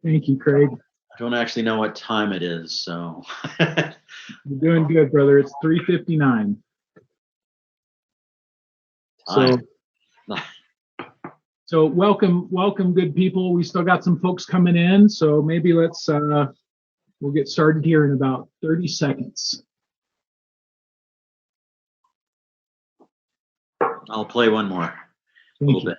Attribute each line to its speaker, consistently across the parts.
Speaker 1: Thank you, Craig.
Speaker 2: I don't actually know what time it is, so.
Speaker 1: You're doing good, brother. It's 3:59. So welcome, good people. We still got some folks coming in, so maybe let's we'll get started here in about 30 seconds.
Speaker 2: I'll play one more. A little bit.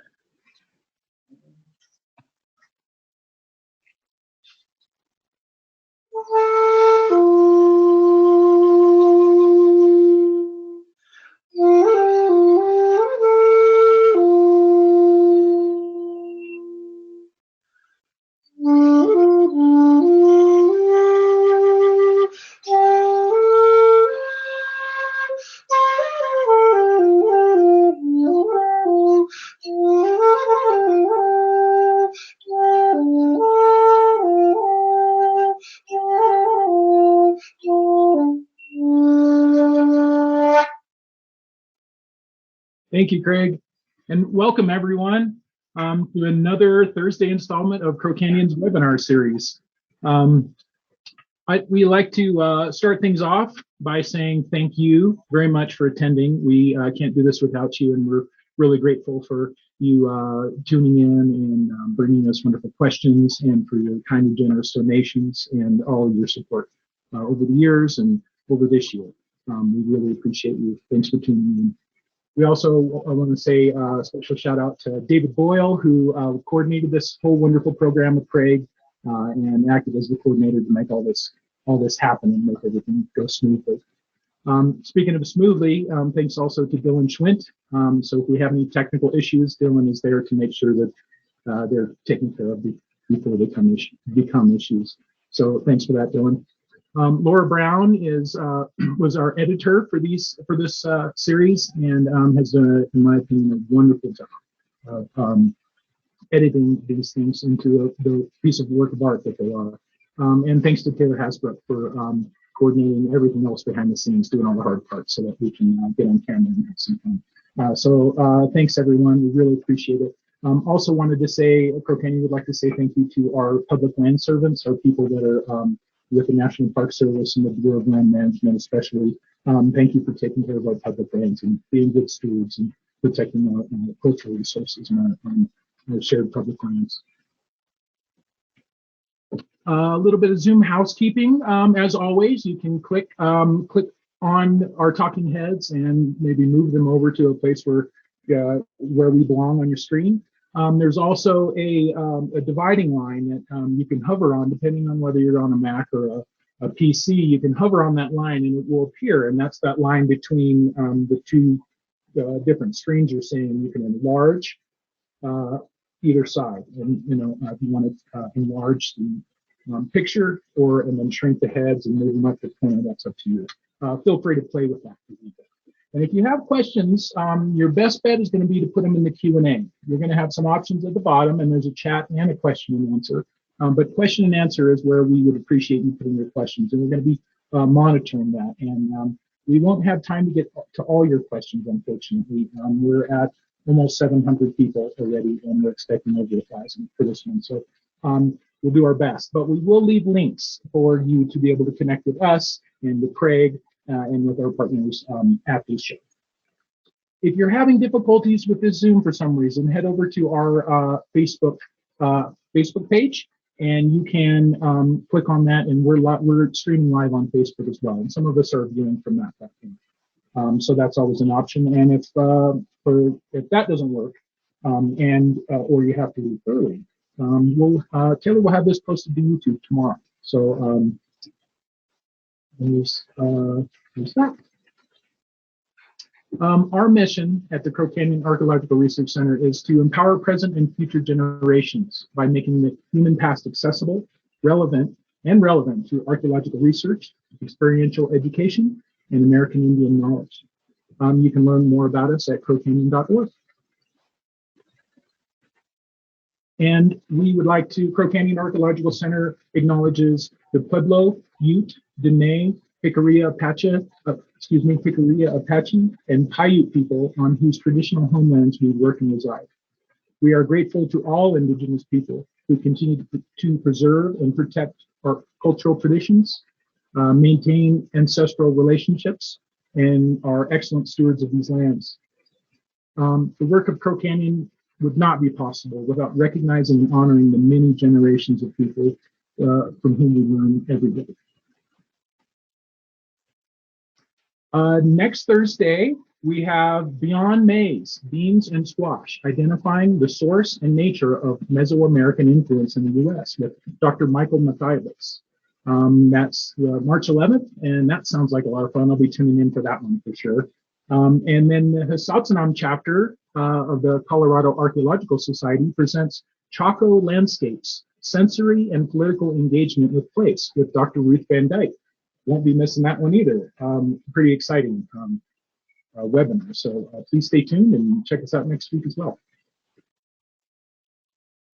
Speaker 1: Thank you, Craig, and welcome everyone to another Thursday installment of Crow Canyon's webinar series. We like to start things off by saying thank you very much for attending. We can't do this without you, and we're really grateful for you tuning in and bringing us wonderful questions, and for your kind and generous donations and all your support over the years and over this year. We really appreciate you. Thanks for tuning in. We also want to say a special shout out to David Boyle, who coordinated this whole wonderful program with Craig and acted as the coordinator to make all this happen and make everything go smoothly. Speaking of smoothly, thanks also to Dylan Schwint. So if we have any technical issues, Dylan is there to make sure that they're taken care of before they become issues. So thanks for that, Dylan. Laura Brown was our editor for this series, and has done, in my opinion, a wonderful job of editing these things into the piece of work of art that they are. And thanks to Taylor Hasbrook for coordinating everything else behind the scenes, doing all the hard parts so that we can get on camera and have some fun. So thanks everyone, we really appreciate it. Also wanted to say, Crow Canyon would like to say thank you to our public land servants, our people that are with the National Park Service and the Bureau of Land Management especially. Thank you for taking care of our public lands and being good stewards and protecting our cultural resources and our shared public lands. A little bit of Zoom housekeeping. As always, you can click on our talking heads and maybe move them over to a place where we belong on your screen. There's also a dividing line that you can hover on, depending on whether you're on a Mac or a PC. You can hover on that line and it will appear, and that's that line between the two different screens you're seeing. You can enlarge either side, and if you want to enlarge the picture and then shrink the heads and move them up to corner, that's up to you. Feel free to play with that. And if you have questions, your best bet is going to be to put them in the Q&A. You're going to have some options at the bottom, and there's a chat and a question and answer. But question and answer is where we would appreciate you putting your questions, and we're going to be monitoring that. And we won't have time to get to all your questions, unfortunately. We're at almost 700 people already, and we're expecting over 1,000 for this one. So we'll do our best. But we will leave links for you to be able to connect with us and with Craig and with our partners after the show. If you're having difficulties with this Zoom for some reason, head over to our Facebook page, and you can click on that, and we're streaming live on Facebook as well. And some of us are viewing from that platform. So that's always an option. And if that doesn't work, or you have to leave early, Taylor will have this posted to YouTube tomorrow. So there's that. Our mission at the Crow Canyon Archaeological Research Center is to empower present and future generations by making the human past accessible, relevant to archaeological research, experiential education, and American Indian knowledge. You can learn more about us at crowcanyon.org. And we would like to, Crow Canyon Archaeological Center acknowledges the Pueblo, Ute, Dene, Jicarilla Apache, and Paiute people on whose traditional homelands we work and reside. We are grateful to all Indigenous people who continue to preserve and protect our cultural traditions, maintain ancestral relationships, and are excellent stewards of these lands. The work of Crow Canyon would not be possible without recognizing and honoring the many generations of people from whom we learn every day. Next Thursday, we have Beyond Maize, Beans and Squash, Identifying the Source and Nature of Mesoamerican Influence in the U.S. with Dr. Michael Mathievitz. That's March 11th, and that sounds like a lot of fun. I'll be tuning in for that one for sure. And then the Hisatsonam chapter of the Colorado Archaeological Society presents Chaco Landscapes, Sensory and Political Engagement with Place with Dr. Ruth Van Dyke. Won't be missing that one either. Pretty exciting webinar. So please stay tuned and check us out next week as well.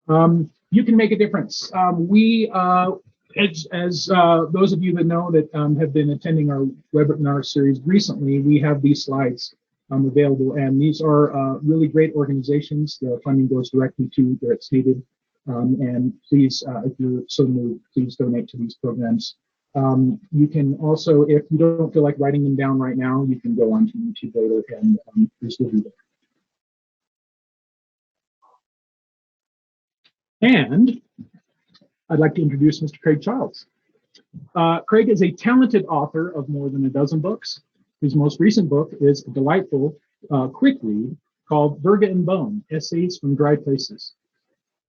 Speaker 1: You can make a difference. As those of you that know that have been attending our webinar series recently, we have these slides available, and these are really great organizations. The funding goes directly to where it's needed. And please, if you're so moved, please donate to these programs. You can also, if you don't feel like writing them down right now, you can go on to YouTube later and this will be there. And I'd like to introduce Mr. Craig Childs. Craig is a talented author of more than a dozen books. His most recent book is a delightful, quick read called Virga and Bone, Essays from Dry Places.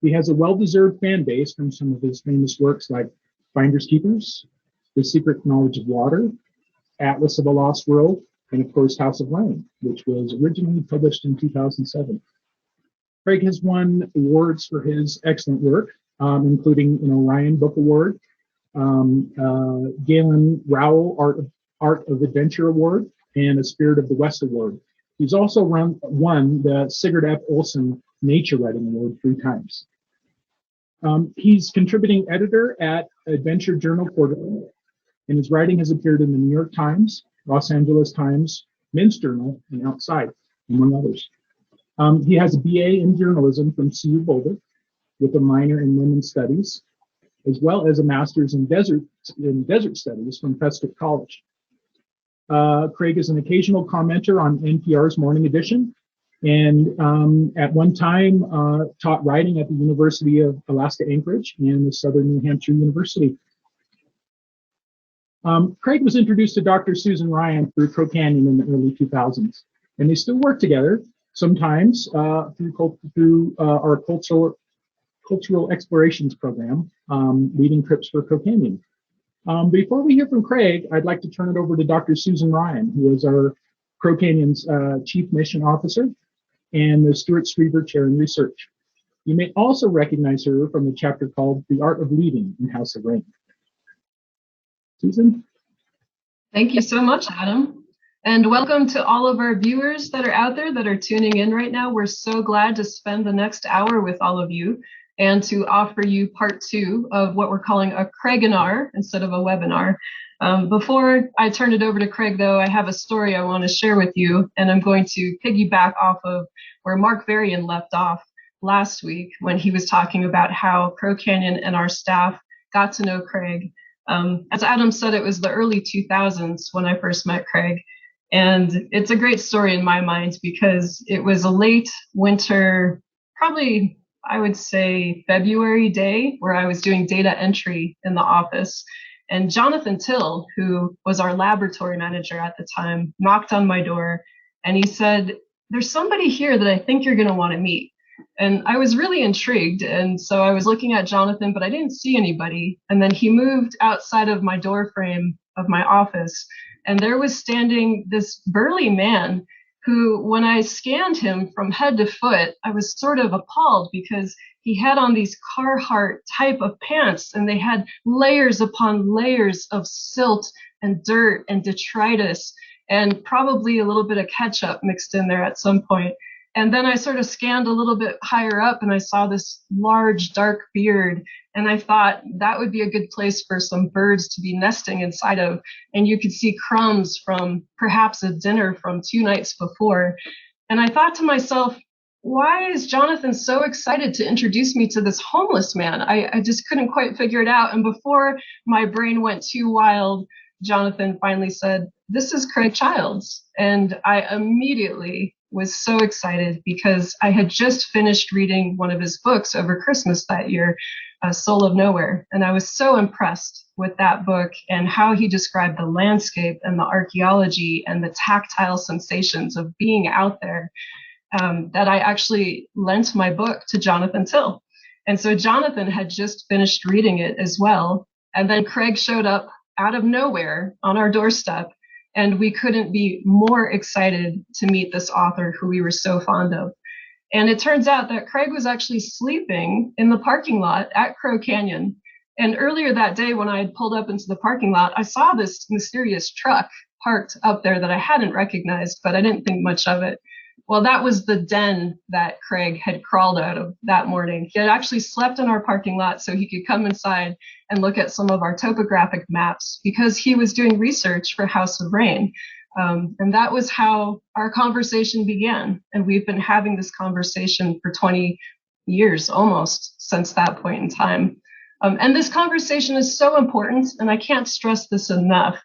Speaker 1: He has a well-deserved fan base from some of his famous works like Finders Keepers, The Secret Knowledge of Water, Atlas of a Lost World, and of course House of Rain, which was originally published in 2007. Craig has won awards for his excellent work, including an Orion Book Award, Galen Rowell Art of Adventure Award, and a Spirit of the West Award. He's also won the Sigurd F. Olson Nature Writing Award 3 times. He's contributing editor at Adventure Journal Quarterly, and his writing has appeared in the New York Times, Los Angeles Times, Men's Journal, and Outside, among others. He has a BA in journalism from CU Boulder with a minor in women's studies, as well as a master's in desert studies from Prescott College. Craig is an occasional commenter on NPR's Morning Edition, and at one time taught writing at the University of Alaska Anchorage and the Southern New Hampshire University. Craig was introduced to Dr. Susan Ryan through Crow Canyon in the early 2000s, and they still work together, sometimes through our cultural explorations program, leading trips for Crow Canyon. Before we hear from Craig, I'd like to turn it over to Dr. Susan Ryan, who is our Crow Canyon's Chief Mission Officer and the Stuart Screever Chair in Research. You may also recognize her from the chapter called The Art of Leading in House of Rain. Susan?
Speaker 3: Thank you so much, Adam. And welcome to all of our viewers that are out there that are tuning in right now. We're so glad to spend the next hour with all of you and to offer you part 2 of what we're calling a Craiginar instead of a webinar. Before I turn it over to Craig, though, I have a story I want to share with you, and I'm going to piggyback off of where Mark Varian left off last week when he was talking about how Crow Canyon and our staff got to know Craig. As Adam said, it was the early 2000s when I first met Craig. And it's a great story in my mind because it was a late winter, probably I would say February day, where I was doing data entry in the office. And Jonathan Till, who was our laboratory manager at the time, knocked on my door and he said, "There's somebody here that I think you're going to want to meet." And I was really intrigued. And so I was looking at Jonathan, but I didn't see anybody. And then he moved outside of my door frame of my office. And there was standing this burly man who, when I scanned him from head to foot, I was sort of appalled because he had on these Carhartt type of pants and they had layers upon layers of silt and dirt and detritus and probably a little bit of ketchup mixed in there at some point. And then I sort of scanned a little bit higher up and I saw this large dark beard. And I thought that would be a good place for some birds to be nesting inside of. And you could see crumbs from perhaps a dinner from 2 nights before. And I thought to myself, why is Jonathan so excited to introduce me to this homeless man? I just couldn't quite figure it out. And before my brain went too wild, Jonathan finally said, "This is Craig Childs." And I immediately was so excited because I had just finished reading one of his books over Christmas that year, Soul of Nowhere. And I was so impressed with that book and how he described the landscape and the archaeology and the tactile sensations of being out there, that I actually lent my book to Jonathan Till. And so Jonathan had just finished reading it as well. And then Craig showed up out of nowhere on our doorstep. And we couldn't be more excited to meet this author who we were so fond of. And it turns out that Craig was actually sleeping in the parking lot at Crow Canyon. And earlier that day, when I had pulled up into the parking lot, I saw this mysterious truck parked up there that I hadn't recognized, but I didn't think much of it. Well, that was the den that Craig had crawled out of that morning. He had actually slept in our parking lot so he could come inside and look at some of our topographic maps because he was doing research for House of Rain. And that was how our conversation began. And we've been having this conversation for 20 years almost since that point in time. And this conversation is so important, and I can't stress this enough,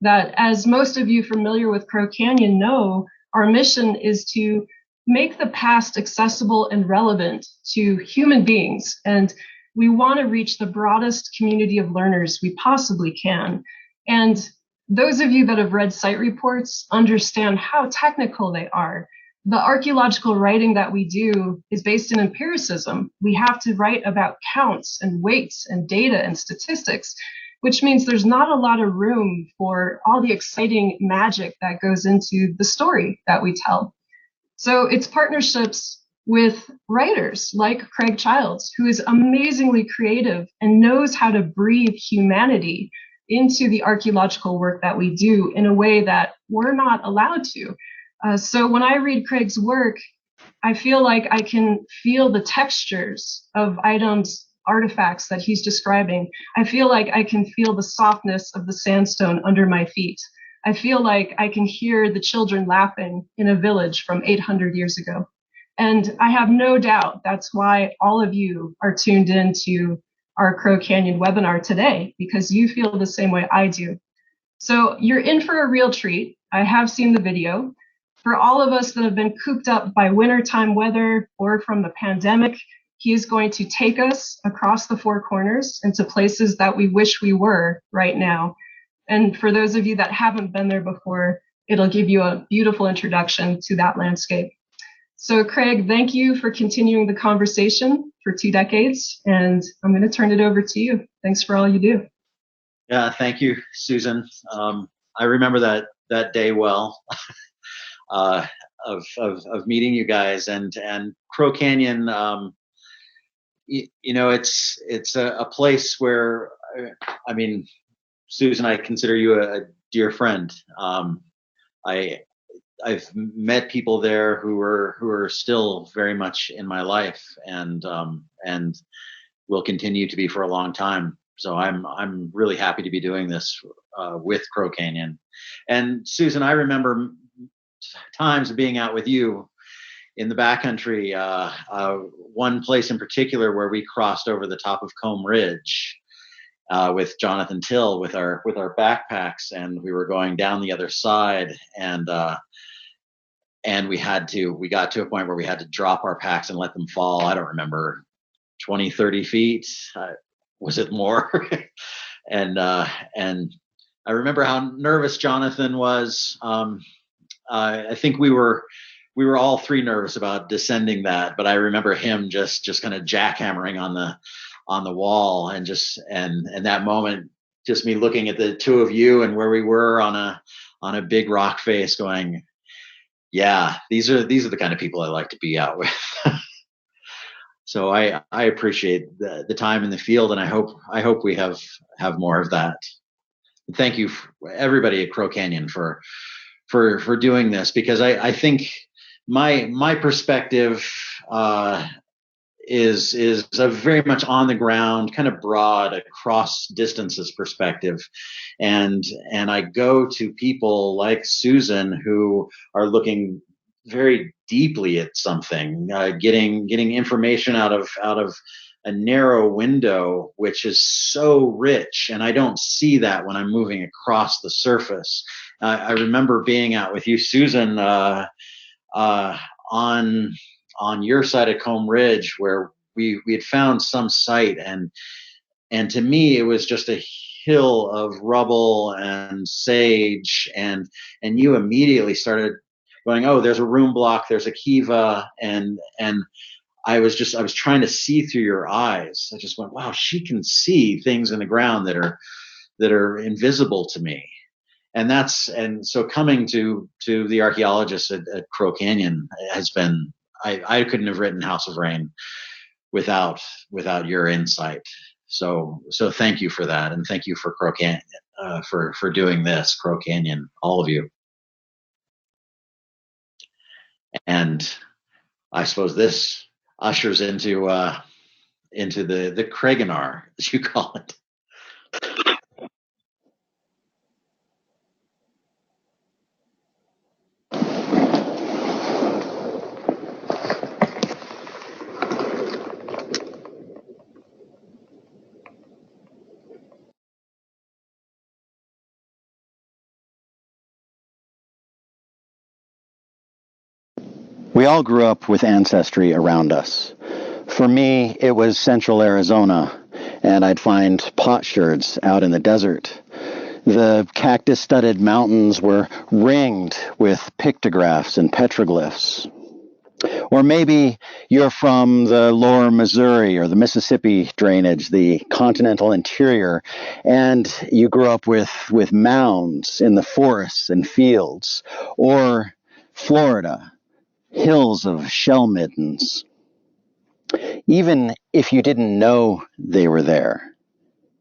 Speaker 3: that as most of you familiar with Crow Canyon know, our mission is to make the past accessible and relevant to human beings. And we want to reach the broadest community of learners we possibly can. And those of you that have read site reports understand how technical they are. The archaeological writing that we do is based in empiricism. We have to write about counts and weights and data and statistics, which means there's not a lot of room for all the exciting magic that goes into the story that we tell. So it's partnerships with writers like Craig Childs, who is amazingly creative and knows how to breathe humanity into the archaeological work that we do in a way that we're not allowed to. So when I read Craig's work, I feel like I can feel the textures of items, artifacts that he's describing. I feel like I can feel the softness of the sandstone under my feet. I feel like I can hear the children laughing in a village from 800 years ago. And I have no doubt that's why all of you are tuned in to our Crow Canyon webinar today, because you feel the same way I do. So you're in for a real treat. I have seen the video. For all of us that have been cooped up by wintertime weather or from the pandemic, he is going to take us across the four corners into places that we wish we were right now. And for those of you that haven't been there before, it'll give you a beautiful introduction to that landscape. So Craig, thank you for continuing the conversation for 2 decades, and I'm going to turn it over to you. Thanks for all you do.
Speaker 2: Yeah, thank you, Susan. I remember that day well. Of meeting you guys and Crow Canyon. It's a place where, I mean, Susan, I consider you a dear friend. I've met people there who are still very much in my life and will continue to be for a long time. So I'm really happy to be doing this with Crow Canyon. And Susan, I remember times of being out with you in the backcountry. One place in particular where we crossed over the top of Combe Ridge with Jonathan Till with our backpacks, and we were going down the other side, and we got to a point where we had to drop our packs and let them fall. I don't remember, 20, 30 feet. Was it more? and I remember how nervous Jonathan was. I think we were all three nervous about descending that, but I remember him just kind of jackhammering on the wall, and that moment, just me looking at the two of you and where we were on a big rock face, going, yeah, these are the kind of people I like to be out with. So I appreciate the time in the field, and I hope we have more of that. And thank you, everybody at Crow Canyon, for doing this, because I think my perspective is a very much on the ground, kind of broad, across distances perspective, and I go to people like Susan who are looking very deeply at something, getting information out of a narrow window, which is so rich, and I don't see that when I'm moving across the surface. I remember being out with you, Susan, uh, on your side of Comb Ridge, where we had found some site, and to me it was just a hill of rubble and sage, and you immediately started going, oh, there's a room block, there's a kiva, and I was trying to see through your eyes. I just went, wow, she can see things in the ground that are invisible to me. And so coming to the archaeologists at Crow Canyon has been, I couldn't have written House of Rain without your insight. So thank you for that, and thank you for Crow Canyon, for doing this, Crow Canyon, all of you. And I suppose this ushers into the Craigenar, as you call it.
Speaker 4: We all grew up with ancestry around us. For me, it was central Arizona, and I'd find potsherds out in the desert. The cactus-studded mountains were ringed with pictographs and petroglyphs. Or maybe you're from the lower Missouri or the Mississippi drainage, the continental interior, and you grew up with mounds in the forests and fields. Or Florida, hills of shell middens. Even if you didn't know they were there,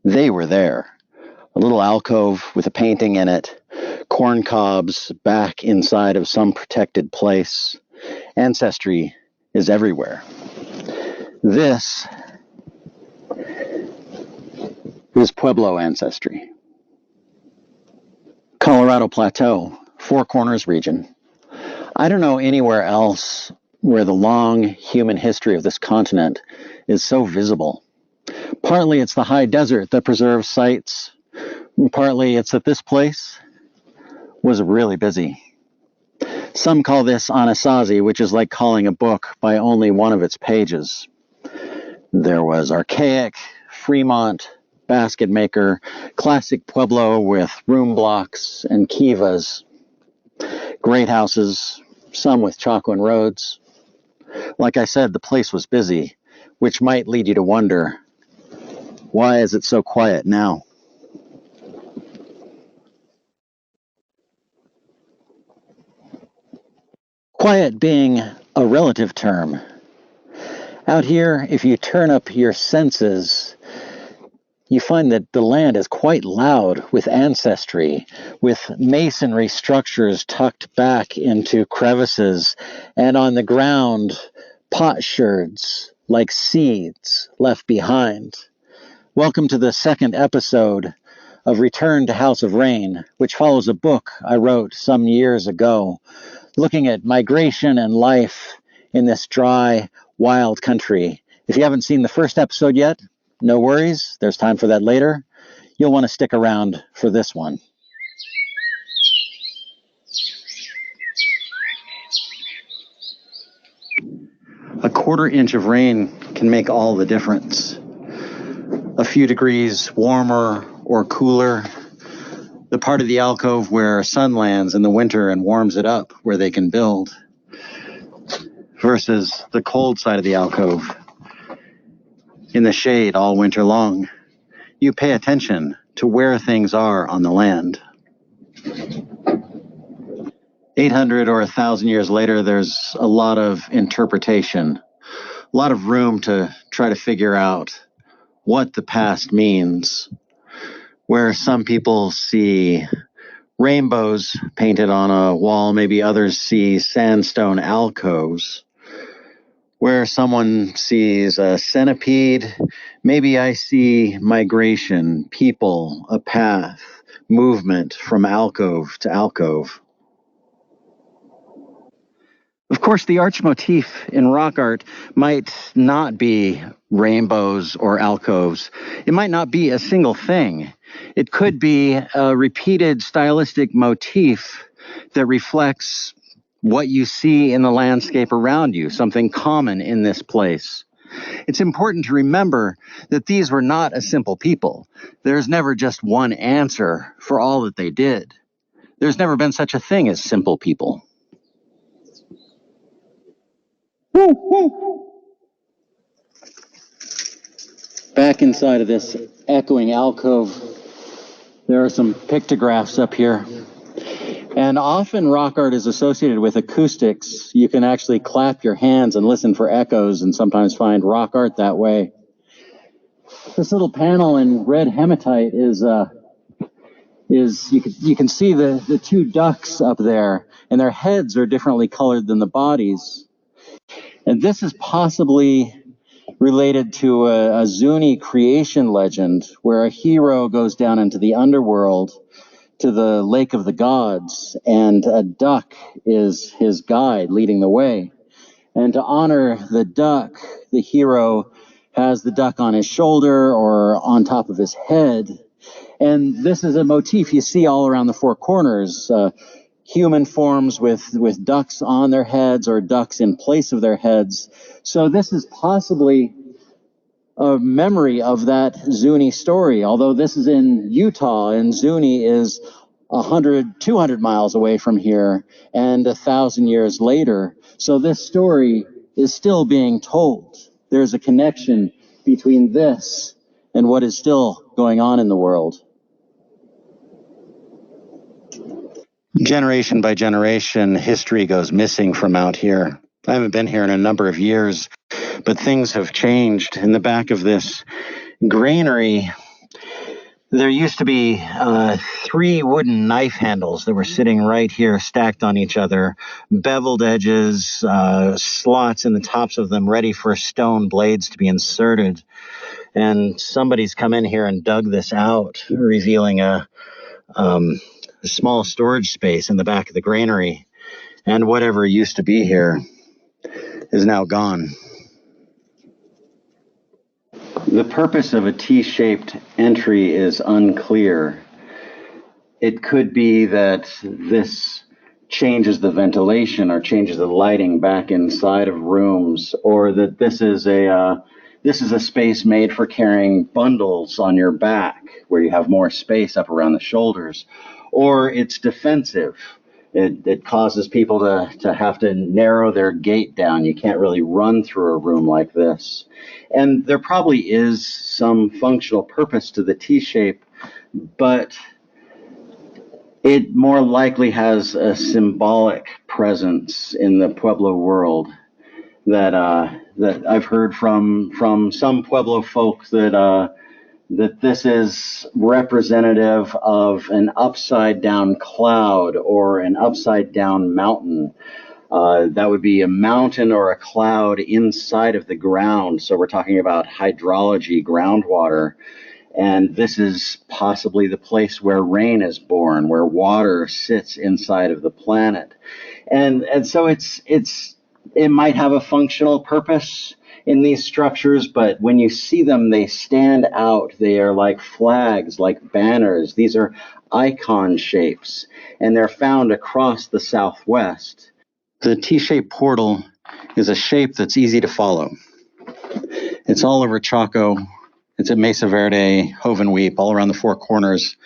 Speaker 4: they were there. A little alcove with a painting in it, corn cobs back inside of some protected place. Ancestry is everywhere. This is Pueblo ancestry. Colorado Plateau, Four Corners region. I don't know anywhere else where the long human history of this continent is so visible. Partly it's the high desert that preserves sites. Partly it's that this place was really busy. Some call this Anasazi, which is like calling a book by only one of its pages. There was archaic, Fremont, basket maker, classic Pueblo with room blocks and kivas, great houses, some with Chacoan roads. Like I said, the place was busy, which might lead you to wonder, why is it so quiet now? Quiet being a relative term. Out here, if you turn up your senses, you find that the land is quite loud with ancestry, with masonry structures tucked back into crevices, and on the ground, potsherds like seeds left behind. Welcome to the second episode of Return to House of Rain, which follows a book I wrote some years ago, looking at migration and life in this dry, wild country. If you haven't seen the first episode yet, no worries, there's time for that later. You'll want to stick around for this one. A quarter inch of rain can make all the difference. A few degrees warmer or cooler, the part of the alcove where sun lands in the winter and warms it up where they can build, versus the cold side of the alcove in the shade all winter long. You pay attention to where things are on the land. 800 or 1,000 years later, there's a lot of interpretation, a lot of room to try to figure out what the past means, where some people see rainbows painted on a wall, maybe others see sandstone alcoves. Where someone sees a centipede, maybe I see migration, people, a path, movement from alcove to alcove. course, the arch motif in rock art might not be rainbows or alcoves. It might not be a single thing. It could be a repeated stylistic motif that reflects what you see in the landscape around you, something common in this place. It's important to remember that these were not a simple people. There's never just one answer for all that they did. There's never been such a thing as simple people. Back inside of this echoing alcove, there are some pictographs up here. And often rock art is associated with acoustics. You can actually clap your hands and listen for echoes and sometimes find rock art that way. This little panel in red hematite is you can see the two ducks up there, and their heads are differently colored than the bodies. And this is possibly related to a Zuni creation legend where a hero goes down into the underworld to the lake of the gods, and a duck is his guide leading the way. And to honor the duck, the hero has the duck on his shoulder or on top of his head. And this is a motif you see all around the four corners, human forms with ducks on their heads or ducks in place of their heads. So this is possibly a memory of that Zuni story, although this is in Utah and Zuni is 200 miles away from here and 1,000 years later. So this story is still being told. There's a connection between this and what is still going on in the world. Generation by generation, history goes missing from out here. I haven't been here in a number of years, but things have changed. In the back of this granary, there used to be 3 wooden knife handles that were sitting right here, stacked on each other, beveled edges, slots in the tops of them, ready for stone blades to be inserted. And somebody's come in here and dug this out, revealing a small storage space in the back of the granary. And whatever used to be here is now gone. The purpose of a T-shaped entry is unclear. It could be that this changes the ventilation or changes the lighting back inside of rooms, or that this is a space made for carrying bundles on your back, where you have more space up around the shoulders, or it's defensive. It causes people to have to narrow their gait down. You can't really run through a room like this. And there probably is some functional purpose to the T-shape, but it more likely has a symbolic presence in the Pueblo world that I've heard from some Pueblo folk that this is representative of an upside down cloud or an upside down mountain. That would be a mountain or a cloud inside of the ground. So we're talking about hydrology, groundwater. And this is possibly the place where rain is born, where water sits inside of the planet. And so it might have a functional purpose in these structures, but when you see them, they stand out. They are like flags, like banners. These are icon shapes, and they're found across the Southwest. The T-shaped portal is a shape that's easy to follow. It's all over Chaco. It's at Mesa Verde, Hovenweep, all around the four corners.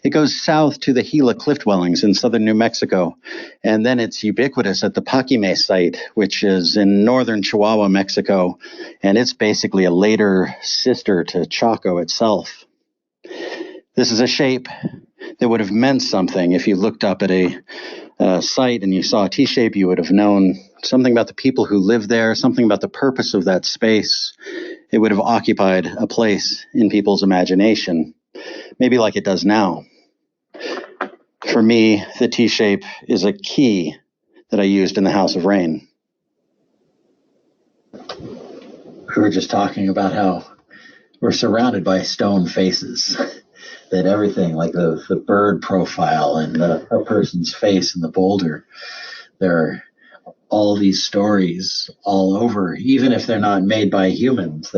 Speaker 4: It goes south to the Gila cliff dwellings in southern New Mexico, and then it's ubiquitous at the Paquime site, which is in northern Chihuahua, Mexico, and it's basically a later sister to Chaco itself. This is a shape that would have meant something. If you looked up at a site and you saw a T-shape, you would have known something about the people who lived there, something about the purpose of that space. It would have occupied a place in people's imagination, maybe like it does now. For me, the T-shape is a key that I used in the House of Rain. We were just talking about how we're surrounded by stone faces, that everything, like the bird profile and a person's face in the boulder, they're all these stories all over, even if they're not made by humans.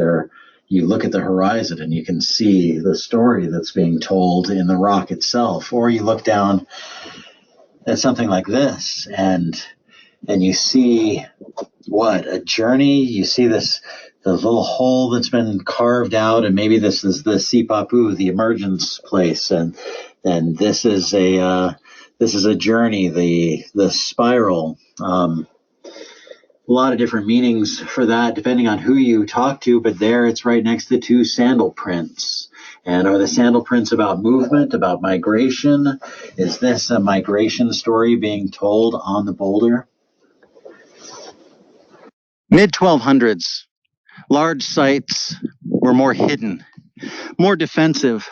Speaker 4: You look at the horizon and you can see the story that's being told in the rock itself. Or you look down at something like this and you see a journey. You see the little hole that's been carved out, and maybe this is the Sipapu, the emergence place, and this is a journey, the spiral. A lot of different meanings for that depending on who you talk to, but there it's right next to 2 sandal prints. And are the sandal prints about movement, about migration? Is this a migration story being told on the boulder? Mid-1200s, large sites were more hidden, more defensive.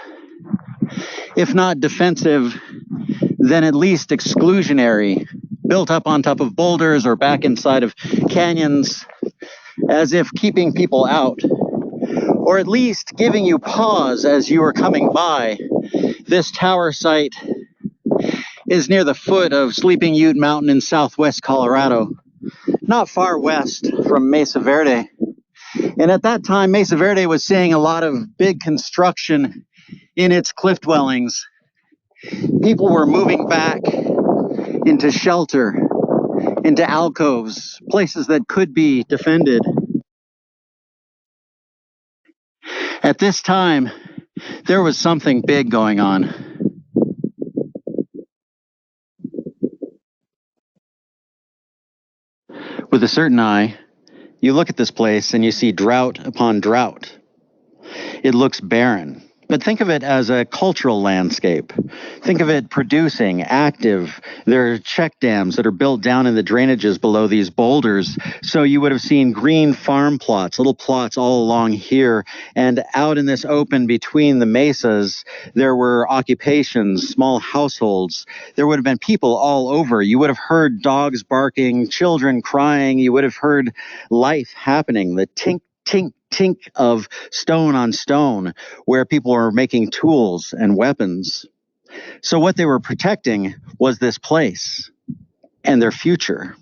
Speaker 4: If not defensive, then at least exclusionary, built up on top of boulders or back inside of canyons, as if keeping people out, or at least giving you pause as you were coming by. This tower site is near the foot of Sleeping Ute Mountain in southwest Colorado, not far west from Mesa Verde. And at that time, Mesa Verde was seeing a lot of big construction in its cliff dwellings. People were moving back into shelter, into alcoves, places that could be defended. At this time, there was something big going on. With a certain eye, you look at this place and you see drought upon drought. It looks barren. But think of it as a cultural landscape. Think of it producing, active. There are check dams that are built down in the drainages below these boulders. So you would have seen green farm plots, little plots all along here. And out in this open between the mesas, there were occupations, small households. There would have been people all over. You would have heard dogs barking, children crying. You would have heard life happening, the tink, tink, tink of stone on stone, where people were making tools and weapons. So what they were protecting was this place and their future.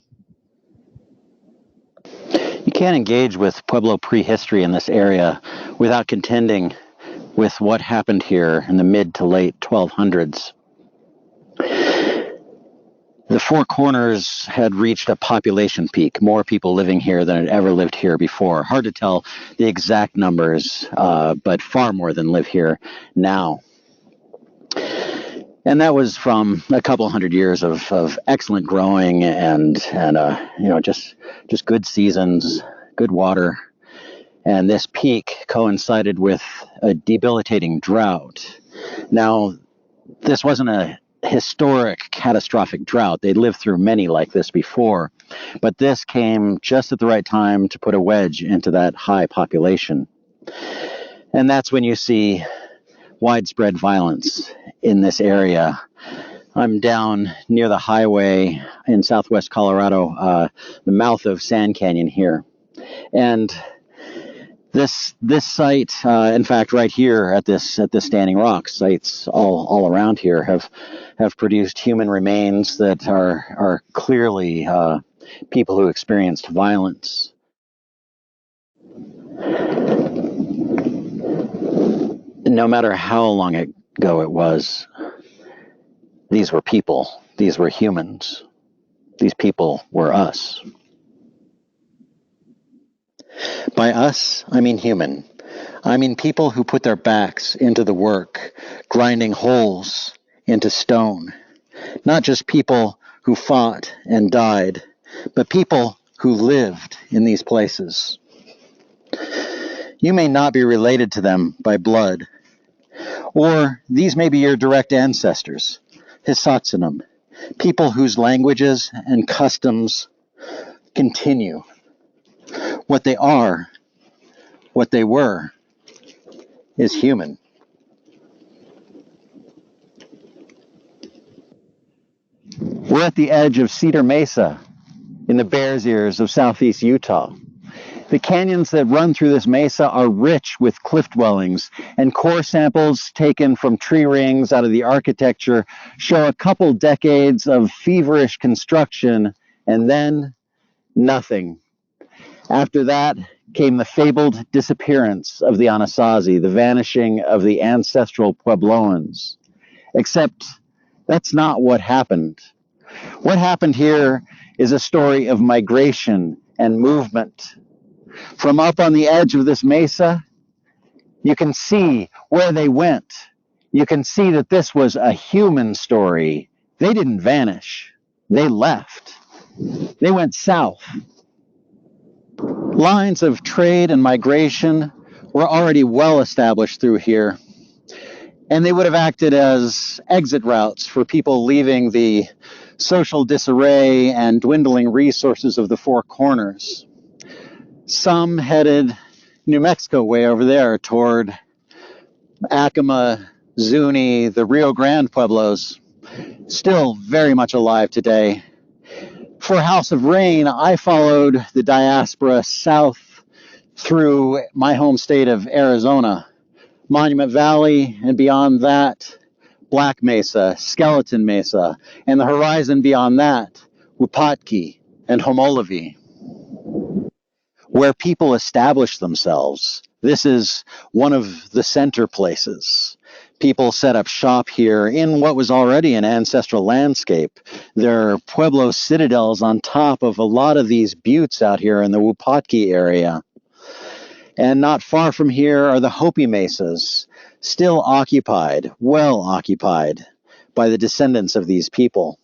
Speaker 4: You can't engage with Pueblo prehistory in this area without contending with what happened here in the mid to late 1200s. The Four Corners had reached a population peak, more people living here than had ever lived here before. Hard to tell the exact numbers, but far more than live here now. And that was from a couple hundred years of excellent growing and just good seasons, good water. And this peak coincided with a debilitating drought. Now, this wasn't a historic, catastrophic drought. They'd lived through many like this before, but this came just at the right time to put a wedge into that high population. And that's when you see widespread violence in this area. I'm down near the highway in southwest Colorado, the mouth of Sand Canyon here. And this site, in fact, right here at this Standing Rock, sites all around here have produced human remains that are clearly people who experienced violence. No matter how long ago it was, these were people. These were humans. These people were us. By us, I mean human. I mean people who put their backs into the work, grinding holes into stone. Not just people who fought and died, but people who lived in these places. You may not be related to them by blood, or these may be your direct ancestors, Hisatsunam, people whose languages and customs continue. What they are, what they were, is human. We're at the edge of Cedar Mesa in the Bears Ears of southeast Utah. The canyons that run through this mesa are rich with cliff dwellings, and core samples taken from tree rings out of the architecture show a couple decades of feverish construction and then Nothing. After that came the fabled disappearance of the Anasazi, the vanishing of the ancestral Puebloans. Except that's not what happened. What happened here is a story of migration and movement. From up on the edge of this mesa, you can see where they went. You can see that this was a human story. They didn't vanish. They left. They went south. Lines of trade and migration were already well established through here, and they would have acted as exit routes for people leaving the social disarray and dwindling resources of the Four Corners. Some headed New Mexico way over there toward Acoma, Zuni, the Rio Grande Pueblos, still very much alive today. For House of Rain, I followed the diaspora south through my home state of Arizona, Monument Valley, and beyond that, Black Mesa, Skeleton Mesa, and the horizon beyond that, Wupatki and Homolovi, where people established themselves. This is one of the center places. People set up shop here in what was already an ancestral landscape. There are Pueblo citadels on top of a lot of these buttes out here in the Wupatki area. And not far from here are the Hopi Mesas, still occupied, well occupied, by the descendants of these people.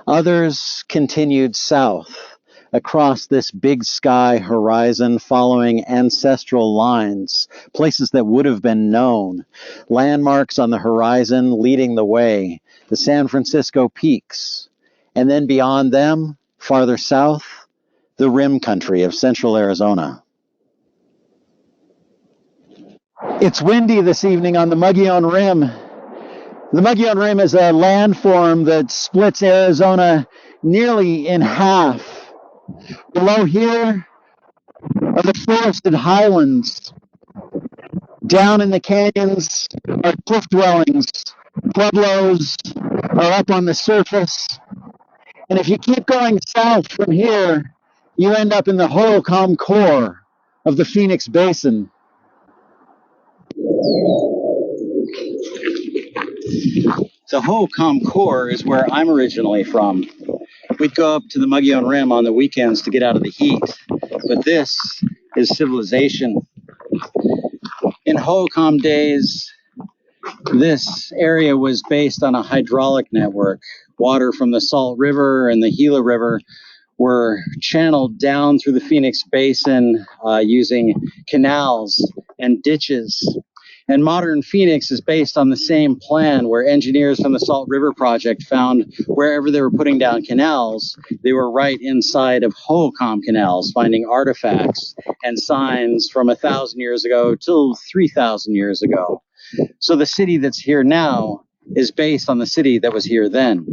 Speaker 4: Others continued south, across this big sky horizon, following ancestral lines, places that would have been known, landmarks on the horizon leading the way, the San Francisco Peaks, and then beyond them, farther south, the rim country of central Arizona. It's windy this evening on the Mogollon Rim. The Mogollon Rim is a landform that splits Arizona nearly in half. Below here are the forested highlands. Down in the canyons are cliff dwellings. Pueblos are up on the surface. And if you keep going south from here, you end up in the Hohokam core of the Phoenix Basin. The Hohokam core is where I'm originally from. We'd go up to the Mogollon Rim on the weekends to get out of the heat. But this is civilization. In Hohokam days, this area was based on a hydraulic network. Water from the Salt River and the Gila River were channeled down through the Phoenix Basin using canals and ditches. And modern Phoenix is based on the same plan, where engineers from the Salt River Project found wherever they were putting down canals, they were right inside of Hohokam canals, finding artifacts and signs from 1,000 years ago till 3,000 years ago. So the city that's here now is based on the city that was here then.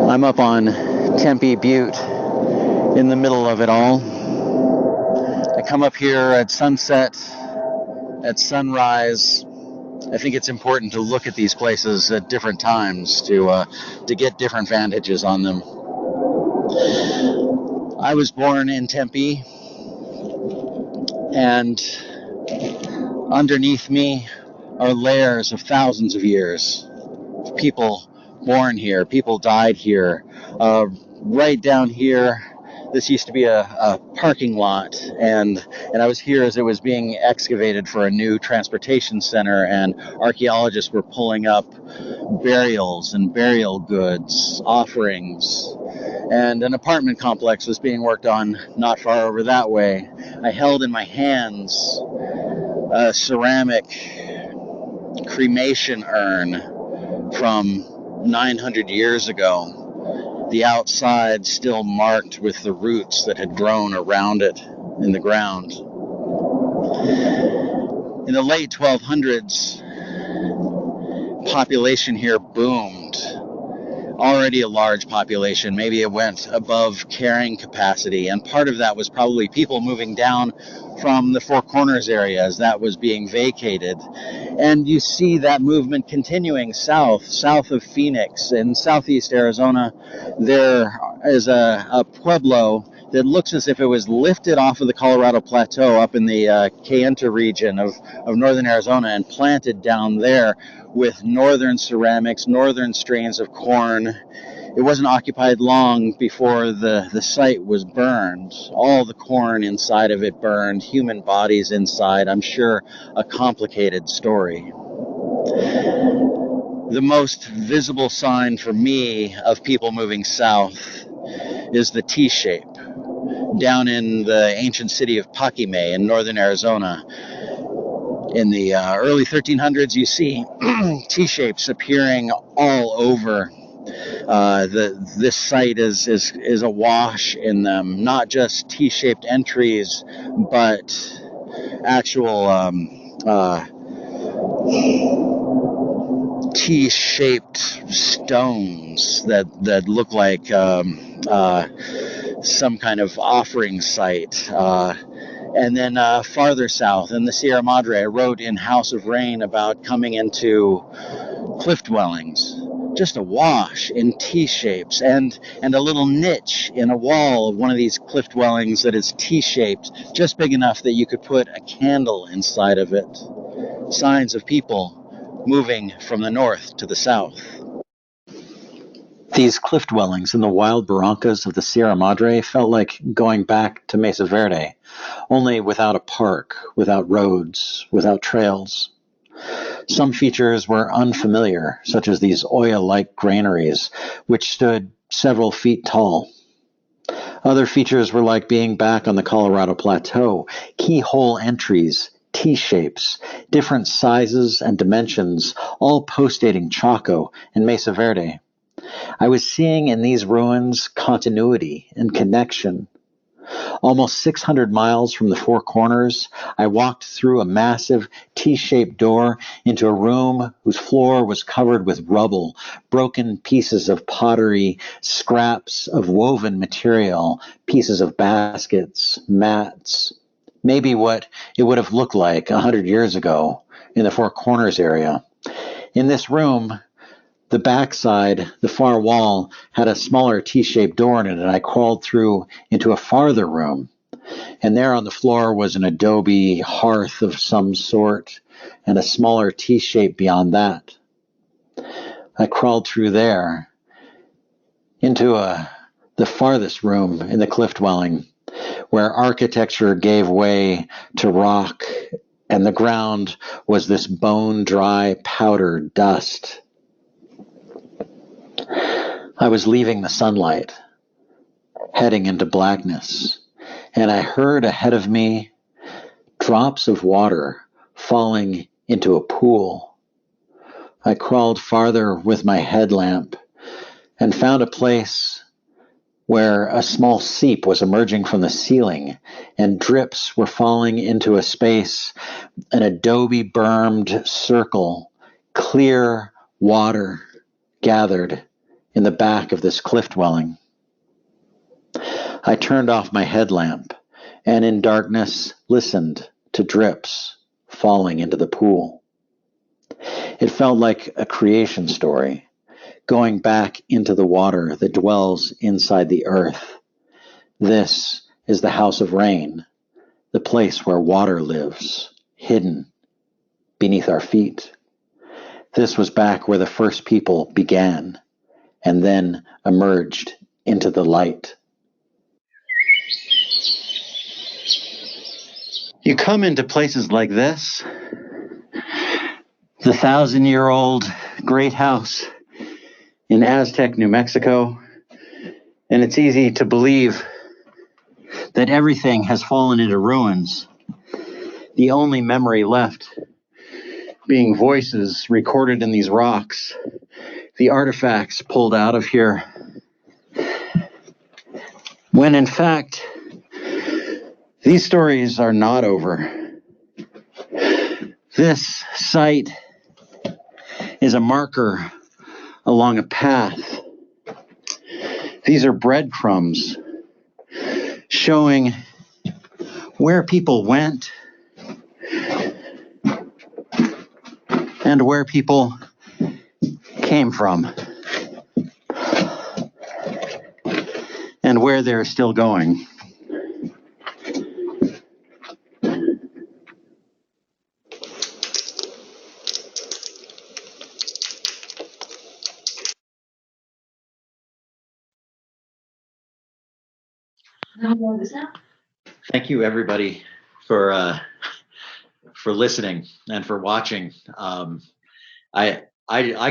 Speaker 4: I'm up on Tempe Butte in the middle of it all. I come up here at sunset, at sunrise. I think it's important to look at these places at different times to get different vantages on them. I was born in Tempe, and underneath me are layers of thousands of years. People born here, people died here. Right down here, this used to be a parking lot, and I was here as it was being excavated for a new transportation center, and archaeologists were pulling up burials and burial goods, offerings, and an apartment complex was being worked on not far over that way. I held in my hands a ceramic cremation urn from 900 years ago. The outside still marked with the roots that had grown around it in the ground. In the late 1200s, population here boomed. Already a large population, maybe it went above carrying capacity, and part of that was probably people moving down from the Four Corners areas that was being vacated. And you see that movement continuing south of Phoenix. In southeast Arizona, there is a pueblo that looks as if it was lifted off of the Colorado Plateau up in the Kayenta region of northern Arizona and planted down there with northern ceramics, northern strains of corn. It wasn't occupied long before the site was burned. All the corn inside of it burned, human bodies inside. I'm sure a complicated story. The most visible sign for me of people moving south is the T-shape. Down in the ancient city of Paquimé in northern Arizona, in the early 1300s, you see T-shapes appearing all over. This site is awash in them, not just T-shaped entries, but actual T-shaped stones that look like some kind of offering site. And then farther south in the Sierra Madre, I wrote in House of Rain about coming into cliff dwellings, just awash in T-shapes, and a little niche in a wall of one of these cliff dwellings that is T-shaped, just big enough that you could put a candle inside of it. Signs of people moving from the north to the south. These cliff dwellings in the wild barrancas of the Sierra Madre felt like going back to Mesa Verde, only without a park, without roads, without trails. Some features were unfamiliar, such as these oil-like granaries, which stood several feet tall. Other features were like being back on the Colorado Plateau, keyhole entries, T-shapes, different sizes and dimensions, all post-dating Chaco and Mesa Verde. I was seeing in these ruins continuity and connection. Almost 600 miles from the Four Corners, I walked through a massive T-shaped door into a room whose floor was covered with rubble, broken pieces of pottery, scraps of woven material, pieces of baskets, mats. Maybe what it would have looked like 100 years ago in the Four Corners area. In this room, the backside, the far wall, had a smaller T-shaped door in it, and I crawled through into a farther room. And there on the floor was an adobe hearth of some sort, and a smaller T-shape beyond that. I crawled through there into the farthest room in the cliff dwelling, where architecture gave way to rock, and the ground was this bone-dry powder dust. I was leaving the sunlight, heading into blackness, and I heard ahead of me drops of water falling into a pool. I crawled farther with my headlamp and found a place where a small seep was emerging from the ceiling, and drips were falling into a space, an adobe bermed circle, clear water gathered in the back of this cliff dwelling. I turned off my headlamp and in darkness listened to drips falling into the pool. It felt like a creation story, going back into the water that dwells inside the earth. This is the House of Rain, the place where water lives, hidden beneath our feet. This was back where the first people began, and then emerged into the light. You come into places like this, the 1,000-year-old great house in Aztec, New Mexico, and it's easy to believe that everything has fallen into ruins. The only memory left being voices recorded in these rocks, the artifacts pulled out of here, when in fact, these stories are not over. This site is a marker along a path. These are breadcrumbs showing where people went and where people came from and where they're still going.
Speaker 2: Thank you, everybody, for listening and for watching. I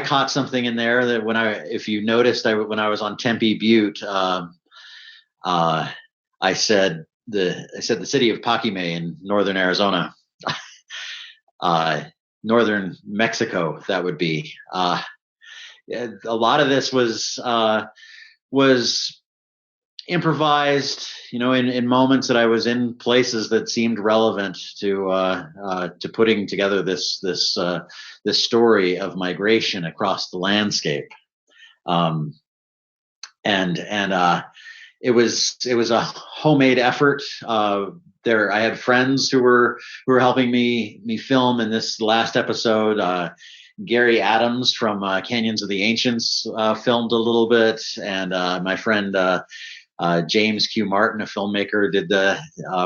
Speaker 2: caught something in there that if you noticed, when I was on Tempe Butte, I said the city of Paquime in northern Arizona, northern Mexico. That would be. A lot of this was improvised, in moments that I was in places that seemed relevant to putting together this story of migration across the landscape. It was a homemade effort. I had friends who were helping me film in this last episode. Gary Adams from Canyons of the Ancients filmed a little bit, and my friend James Q. Martin, a filmmaker,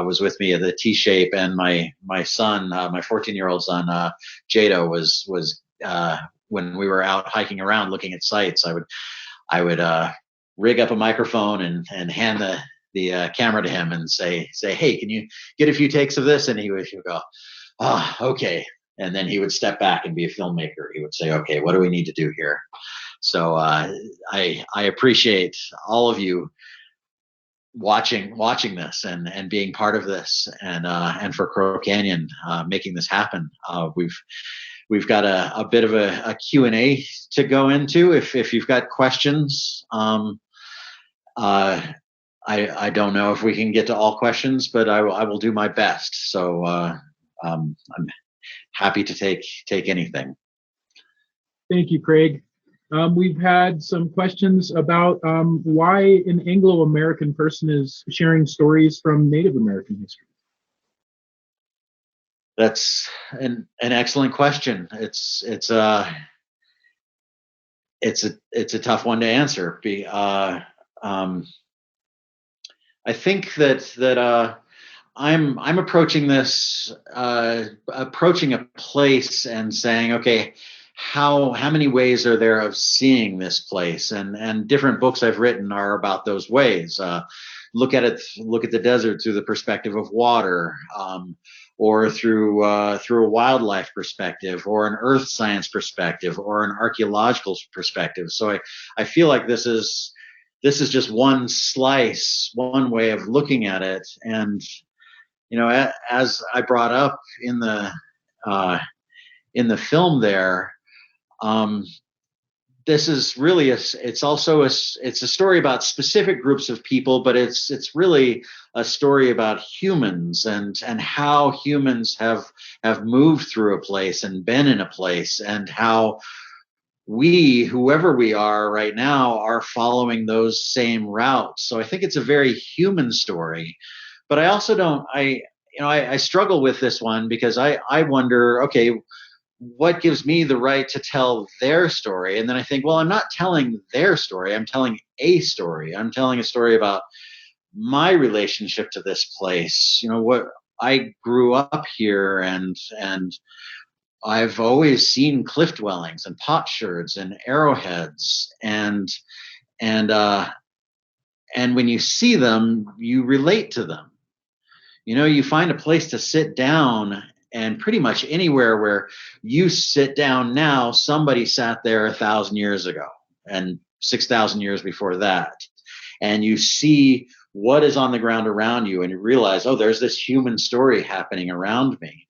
Speaker 2: was with me at the T-shape, and my son, my 14-year-old son, Jado, was when we were out hiking around looking at sites. I would rig up a microphone and hand the camera to him and say, hey, can you get a few takes of this? And he would go, okay. And then he would step back and be a filmmaker. He would say, okay, what do we need to do here? So I appreciate all of you watching this and being part of this, and for Crow Canyon making this happen. We've got a bit of a Q&A to go into. If you've got questions, I don't know if we can get to all questions, but I will do my best. So I'm happy to take anything.
Speaker 1: Thank you, Craig. We've had some questions about why an Anglo-American person is sharing stories from Native American history.
Speaker 2: That's an excellent question. It's a tough one to answer. I think that I'm approaching this, approaching a place and saying, okay, how many ways are there of seeing this place? And different books I've written are about those ways. Look at the desert through the perspective of water, or through a wildlife perspective, or an earth science perspective, or an archaeological perspective. So I feel like this is just one slice, one way of looking at it. And as I brought up in the film there, this is really it's a story about specific groups of people, but it's really a story about humans and how humans have moved through a place and been in a place, and how we, whoever we are right now, are following those same routes. So I think it's a very human story, but I also don't, I struggle with this one because I wonder, okay, what gives me the right to tell their story? And then I think, well, I'm not telling their story. I'm telling a story. I'm telling a story about my relationship to this place. What I grew up here, and I've always seen cliff dwellings and potsherds and arrowheads, and when you see them, you relate to them. You find a place to sit down, and pretty much anywhere where you sit down now, somebody sat there 1,000 years ago and 6,000 years before that. And you see what is on the ground around you, and you realize, oh, there's this human story happening around me.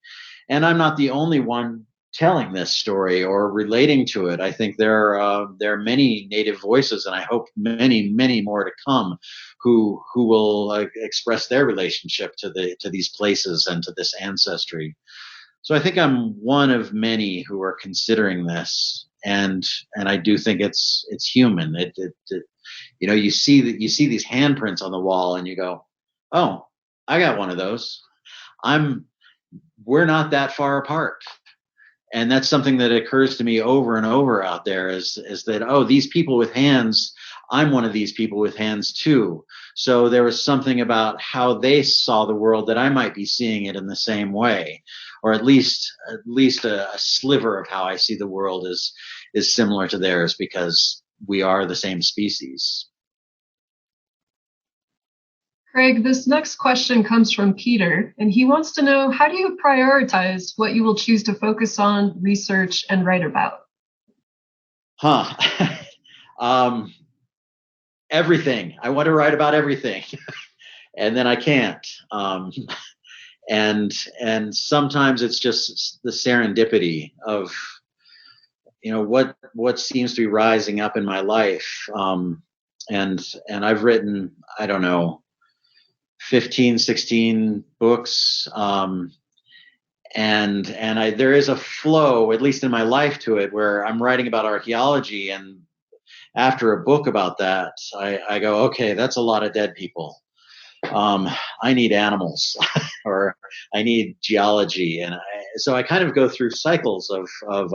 Speaker 2: And I'm not the only one telling this story or relating to it. I think there are many Native voices, and I hope many, many more to come, who will express their relationship to these places and to this ancestry. So I think I'm one of many who are considering this, and I do think it's human. You know, you see these handprints on the wall, and you go, oh, I got one of those. We're not that far apart. And that's something that occurs to me over and over out there is that, oh, these people with hands, I'm one of these people with hands too. So there was something about how they saw the world that I might be seeing it in the same way, or at least a sliver of how I see the world is similar to theirs, because we are the same species.
Speaker 3: Craig, this next question comes from Peter, and he wants to know, how do you prioritize what you will choose to focus on, research, and write about?
Speaker 2: Everything. I want to write about everything, and then I can't. And sometimes it's just the serendipity of, you know, what seems to be rising up in my life. And I've written, I don't know, 15, 16 books. And there is a flow, at least in my life, to it, where I'm writing about archaeology, and after a book about that, I go, okay, that's a lot of dead people. I need animals, or I need geology, and so I kind of go through cycles of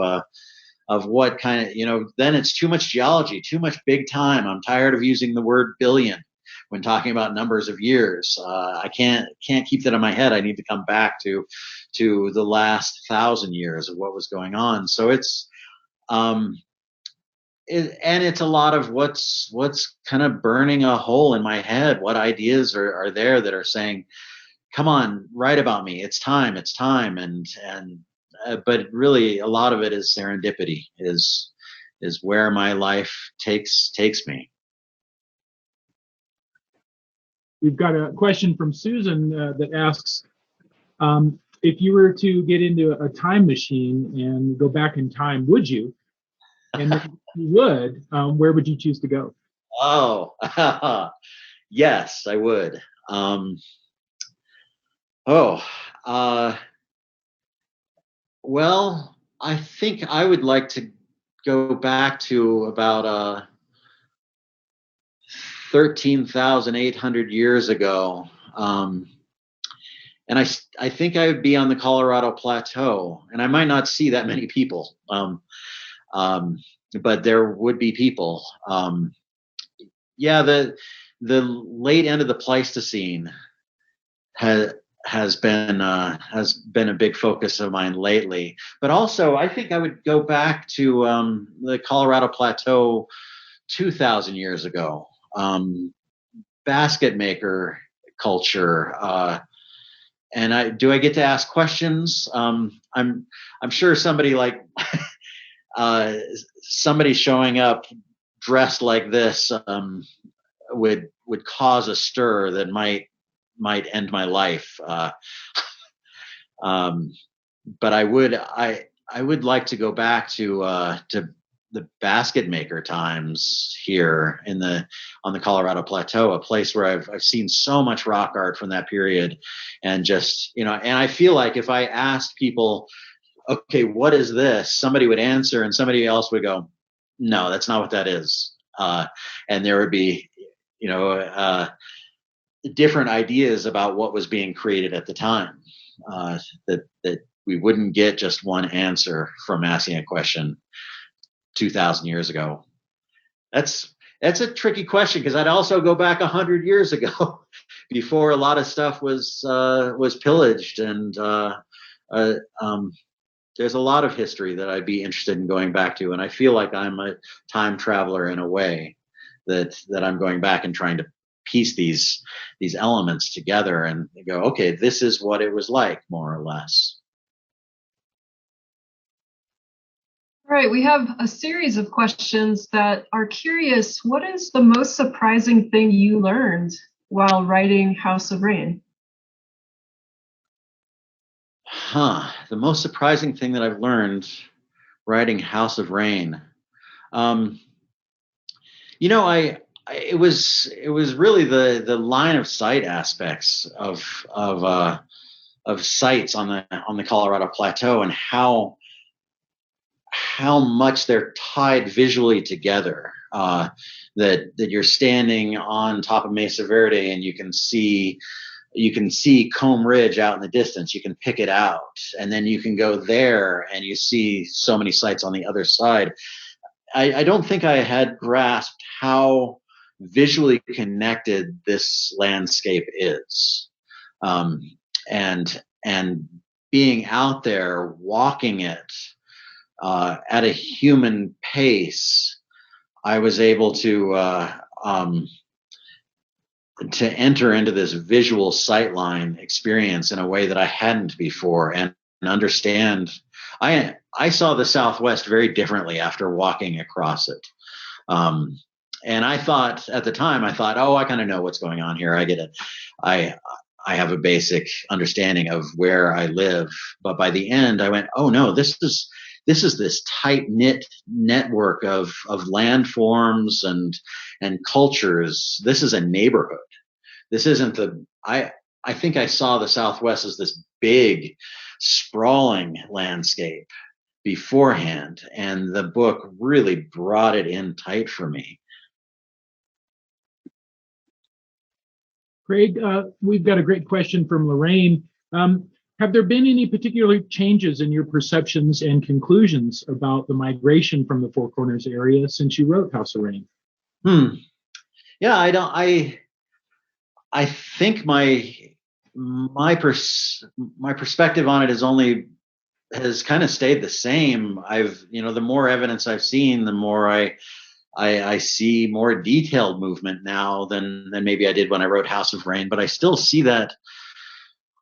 Speaker 2: what kind of, you know, then it's too much geology, too much big time. I'm tired of using the word billion when talking about numbers of years. I can't keep that in my head. I need to come back to the last 1,000 years of what was going on. So it's and it's a lot of what's kind of burning a hole in my head. What ideas are there that are saying, come on, write about me. It's time. But really a lot of it is serendipity, is where my life takes me.
Speaker 1: We've got a question from Susan that asks, if you were to get into a time machine and go back in time, would you? And if you would, where would you choose to go?
Speaker 2: Oh, yes, I would. Well, I think I would like to go back to about 13,800 years ago. And I think I would be on the Colorado Plateau, and I might not see that many people, but there would be people. Yeah, the late end of the Pleistocene has been a big focus of mine lately. But also, I think I would go back to the Colorado Plateau 2,000 years ago. Basket maker culture. And I get to ask questions. I'm sure somebody like somebody showing up dressed like this would cause a stir that might end my life. But I would like to go back to the basket maker times here on the Colorado Plateau, a place where I've seen so much rock art from that period, and just, you know, and I feel like if I asked people, okay, what is this? Somebody would answer, and somebody else would go, no, that's not what that is. And there would be, you know, different ideas about what was being created at the time, that we wouldn't get just one answer from asking a question 2,000 years ago. That's a tricky question, because I'd also go back 100 years ago before a lot of stuff was pillaged, and there's a lot of history that I'd be interested in going back to, and I feel like I'm a time traveler in a way, that I'm going back and trying to piece these elements together and go, okay, this is what it was like, more or less.
Speaker 3: All right, we have a series of questions that are curious. What is the most surprising thing you learned while writing House of Rain?
Speaker 2: The most surprising thing that I've learned writing House of Rain. You know, it was really the line of sight aspects of sites on the Colorado Plateau, and how much they're tied visually together. That you're standing on top of Mesa Verde and you can see Comb Ridge out in the distance. You can pick it out, and then you can go there and you see so many sites on the other side. I don't think I had grasped how visually connected this landscape is. And being out there, walking it at a human pace, I was able to enter into this visual sightline experience in a way that I hadn't before, and understand. I saw the Southwest very differently after walking across it. And I thought at the time, oh, I kind of know what's going on here. I get it. I have a basic understanding of where I live. But by the end, I went, oh no, this is this tight knit network of landforms and cultures. This is a neighborhood. This isn't I think I saw the Southwest as this big, sprawling landscape beforehand, and the book really brought it in tight for me.
Speaker 1: Craig, we've got a great question from Lorraine. Have there been any particular changes in your perceptions and conclusions about the migration from the Four Corners area since you wrote House of Rain?
Speaker 2: Yeah, I think my perspective on it has kind of stayed the same. The more evidence I've seen, the more I see more detailed movement now than maybe I did when I wrote House of Rain, but I still see that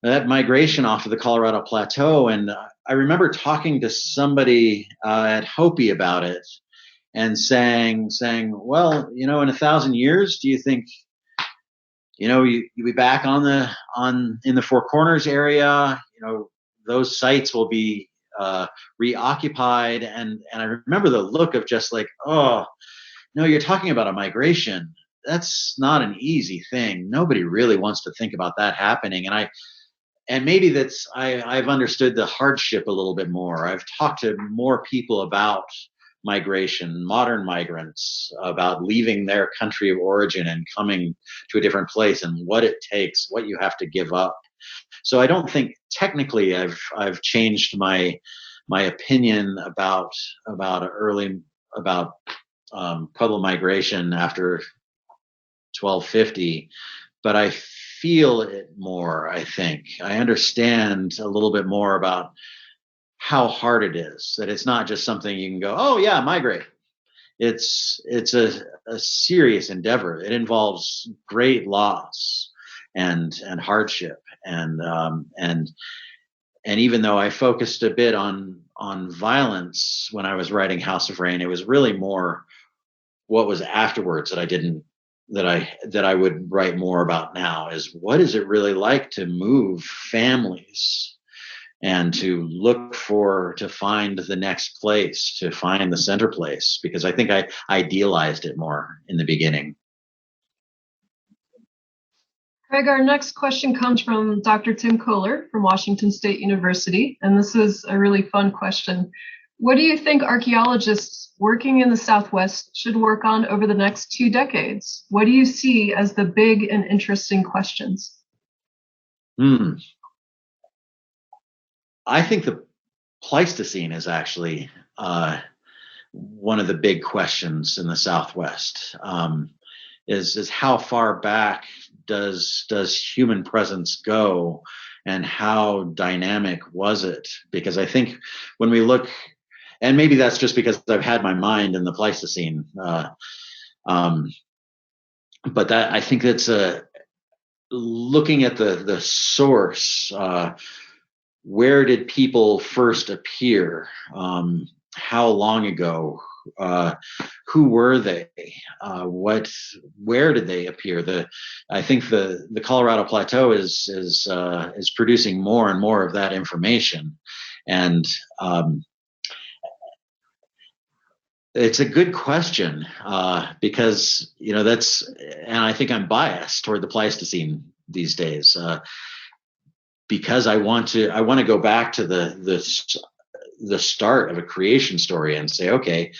Speaker 2: migration off of the Colorado Plateau. And I remember talking to somebody at Hopi about it and saying, well, in 1,000 years, do you think, you'll be back in the Four Corners area, those sites will be reoccupied. And I remember the look of just like, oh, no, you're talking about a migration. That's not an easy thing. Nobody really wants to think about that happening. And maybe I've understood the hardship a little bit more. I've talked to more people about migration, modern migrants, about leaving their country of origin and coming to a different place, and what it takes, what you have to give up. So I don't think technically I've changed my opinion about Pueblo migration after 1250, but I feel it more. I think I understand a little bit more about how hard it is, that it's not just something you can go, oh yeah, migrate. It's a serious endeavor. It involves great loss and hardship, and even though I focused a bit on violence when I was writing House of Rain, it was really more what was afterwards that I would write more about now, is what is it really like to move families and to look to find the next place, to find the center place, because I think I idealized it more in the beginning.
Speaker 3: Craig, our next question comes from Dr. Tim Kohler from Washington State University, and this is a really fun question. What do you think archaeologists working in the Southwest should work on over the next 2 decades? What do you see as the big and interesting questions?
Speaker 2: I think the Pleistocene is actually one of the big questions in the Southwest. Is how far back does human presence go, and how dynamic was it? Because I think when we look, and maybe that's just because I've had my mind in the Pleistocene, but that I think that's looking at the source. Where did people first appear? How long ago? Who were they? Where did they appear? I think the Colorado Plateau is producing more and more of that information, and it's a good question because and I think I'm biased toward the Pleistocene these days. because I want to go back to the start of a creation story and say, okay,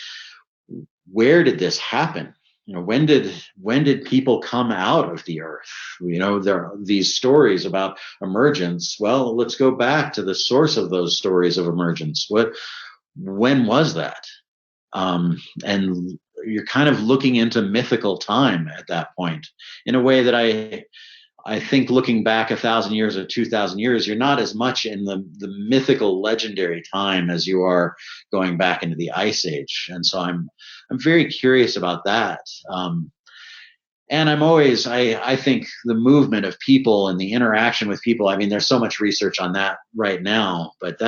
Speaker 2: where did this happen? When did people come out of the earth? There are these stories about emergence. Well, let's go back to the source of those stories of emergence. When was that? And you're kind of looking into mythical time at that point in a way that I think looking back 1,000 years or 2,000 years, you're not as much in the mythical, legendary time as you are going back into the Ice Age. And so I'm very curious about that. And I think the movement of people and the interaction with people. I mean, there's so much research on that right now, but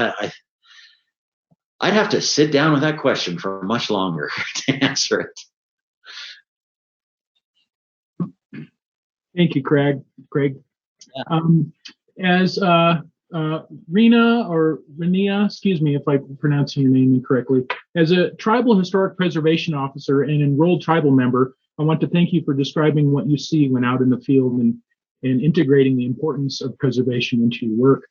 Speaker 2: I'd have to sit down with that question for much longer to answer it.
Speaker 1: Thank you, Craig.
Speaker 2: Yeah.
Speaker 1: As Rena or Renia, excuse me if I'm pronouncing your name incorrectly, as a tribal historic preservation officer and enrolled tribal member, I want to thank you for describing what you see when out in the field and integrating the importance of preservation into your work.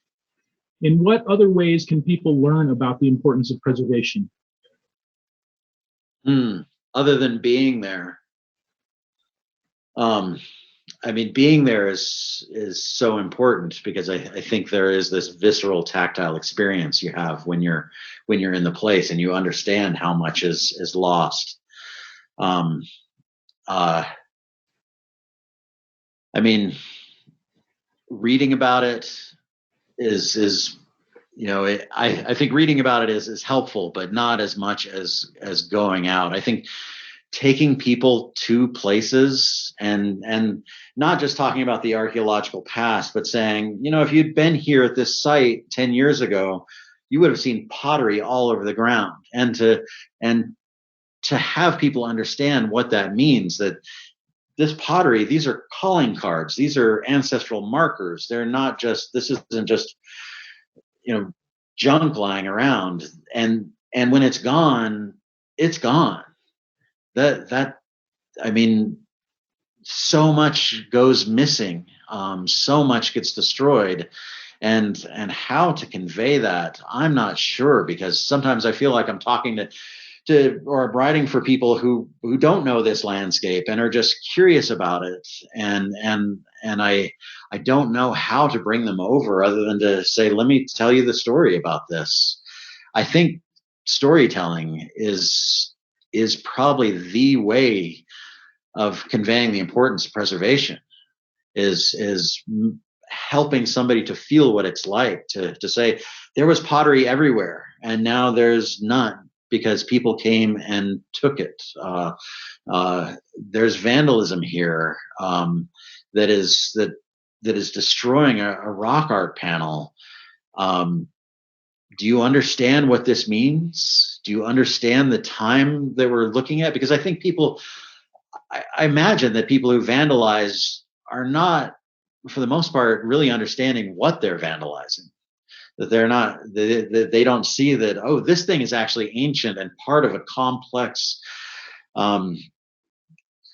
Speaker 1: In what other ways can people learn about the importance of preservation?
Speaker 2: Other than being there. I mean, being there is so important because I think there is this visceral, tactile experience you have when you're in the place and you understand how much is lost. I mean, reading about it is I think reading about it is helpful, but not as much as going out. I think taking people to places and not just talking about the archaeological past, but saying, if you'd been here at this site 10 years ago, you would have seen pottery all over the ground. And to have people understand what that means, that this pottery, these are calling cards, these are ancestral markers. They're not just, this isn't just, junk lying around. And when it's gone, it's gone. I mean, so much goes missing, so much gets destroyed, and how to convey that, I'm not sure, because sometimes I feel like I'm talking to or writing for people who don't know this landscape and are just curious about it, and I don't know how to bring them over other than to say, let me tell you the story about this. I think storytelling is probably the way of conveying the importance of preservation, is helping somebody to feel what it's like to say there was pottery everywhere and now there's none because people came and took it. There's vandalism here that is destroying a rock art panel. Do you understand what this means? Do you understand the time that we're looking at? Because I think I imagine that people who vandalize are not, for the most part, really understanding what they're vandalizing. That they don't see that, oh, this thing is actually ancient and part of a complex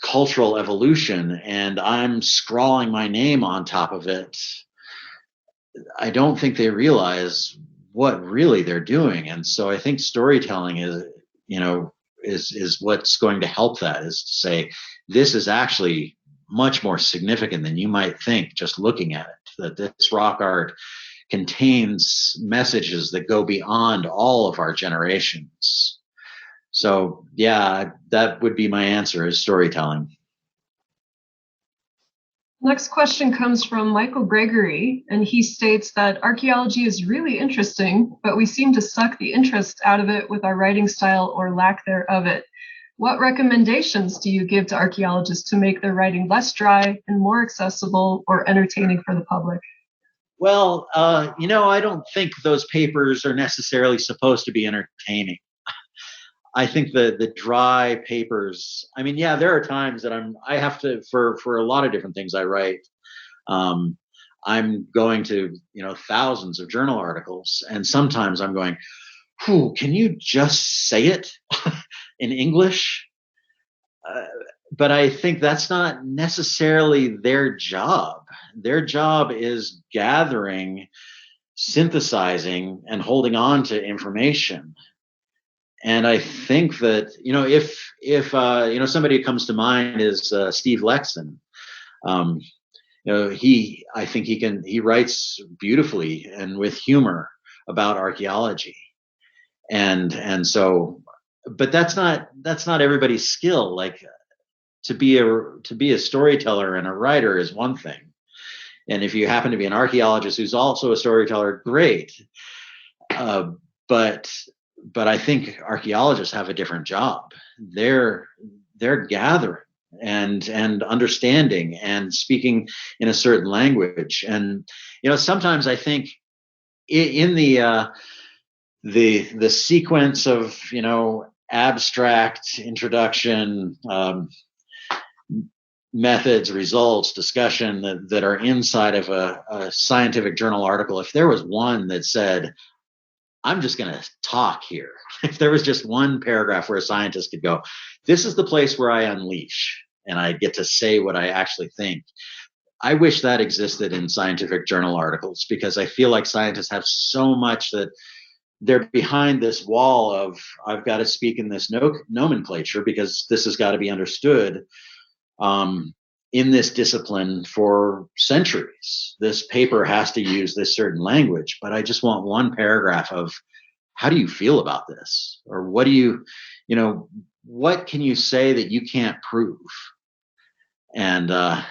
Speaker 2: cultural evolution, and I'm scrawling my name on top of it. I don't think they realize what really they're doing. And so I think storytelling is what's going to help that, is to say, this is actually much more significant than you might think just looking at it, that this rock art contains messages that go beyond all of our generations. So yeah, that would be my answer, is storytelling.
Speaker 3: Next question comes from Michael Gregory, and he states that archaeology is really interesting, but we seem to suck the interest out of it with our writing style or lack thereof it. What recommendations do you give to archaeologists to make their writing less dry and more accessible or entertaining for the public?
Speaker 2: Well, I don't think those papers are necessarily supposed to be entertaining. I think the dry papers, I mean, yeah, there are times that I have to, for a lot of different things I write, I'm going to, thousands of journal articles, and sometimes I'm going, can you just say it in English? but I think that's not necessarily their job. Their job is gathering, synthesizing, and holding on to information. And I think that, if somebody who comes to mind is Steve Lexon. I think he writes beautifully and with humor about archaeology. And so, but that's not everybody's skill. Like, to be a storyteller and a writer is one thing. And if you happen to be an archaeologist who's also a storyteller, great. But I think archaeologists have a different job. They're gathering and understanding and speaking in a certain language. And sometimes I think in the sequence of abstract introduction, methods, results, discussion that are inside of a scientific journal article, if there was one that said, I'm just going to talk here, if there was just one paragraph where a scientist could go, this is the place where I unleash and I get to say what I actually think. I wish that existed in scientific journal articles, because I feel like scientists have so much that they're behind this wall of, I've got to speak in this nomenclature because this has got to be understood in this discipline for centuries. This paper has to use this certain language, but I just want one paragraph of, how do you feel about this? Or what do what can you say that you can't prove? And that's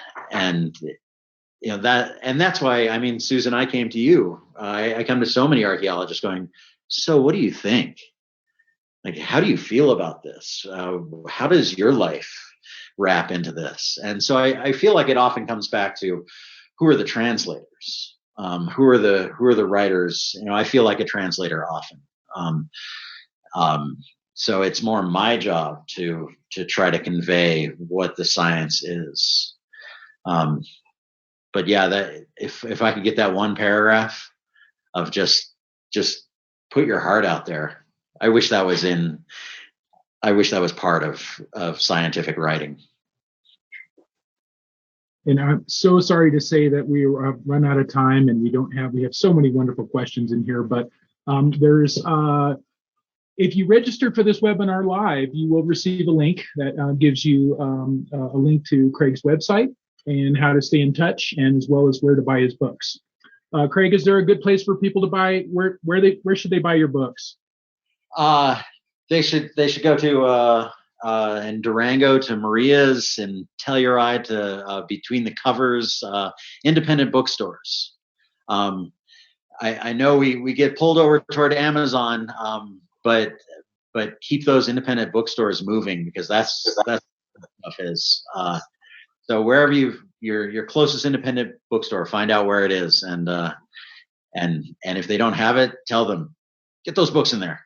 Speaker 2: why, I mean, Susan, I came to you. I come to so many archaeologists going, so what do you think? Like, how do you feel about this? How does your life wrap into this? And so I feel like it often comes back to, who are the translators? Who are the writers? I feel like a translator often. So it's more my job to try to convey what the science is. But yeah, that if I could get that one paragraph of just put your heart out there, I wish that was part of scientific writing.
Speaker 1: And I'm so sorry to say that we run out of time, and we have so many wonderful questions in here, but if you register for this webinar live, you will receive a link that gives you a link to Craig's website and how to stay in touch, and as well as where to buy his books. Craig, is there a good place for people to buy? Where should they buy your books?
Speaker 2: They should go to in Durango to Maria's, and Telluride to Between the Covers, independent bookstores. I know we get pulled over toward Amazon, but keep those independent bookstores moving, because that's what stuff is. So wherever your closest independent bookstore, find out where it is, and if they don't have it, tell them, get those books in there.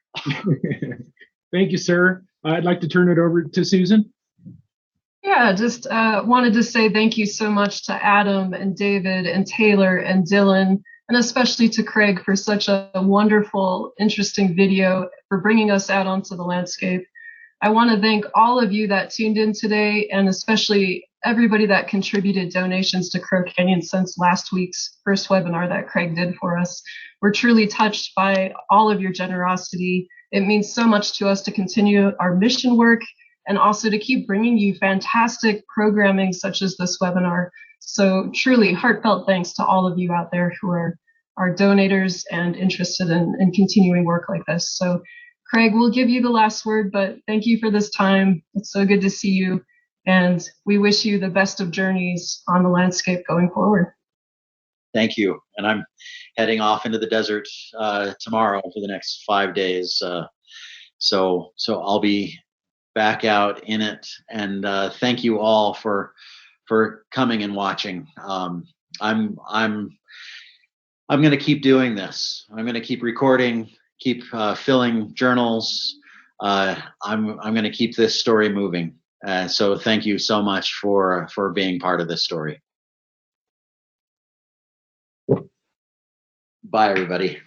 Speaker 1: Thank you, sir. I'd like to turn it over to Susan.
Speaker 3: Yeah, just wanted to say thank you so much to Adam and David and Taylor and Dylan, and especially to Craig for such a wonderful, interesting video, for bringing us out onto the landscape. I want to thank all of you that tuned in today, and especially everybody that contributed donations to Crow Canyon since last week's first webinar that Craig did for us. We're truly touched by all of your generosity. It means so much to us to continue our mission work, and also to keep bringing you fantastic programming such as this webinar. So truly heartfelt thanks to all of you out there who are donators and interested in continuing work like this. So Craig, we'll give you the last word, but thank you for this time. It's so good to see you, and we wish you the best of journeys on the landscape going forward.
Speaker 2: Thank you. And I'm heading off into the desert tomorrow for the next 5 days. So I'll be back out in it. And thank you all for coming and watching. I'm going to keep doing this. I'm going to keep recording, keep filling journals. I'm going to keep this story moving. So thank you so much for being part of this story. Bye, everybody.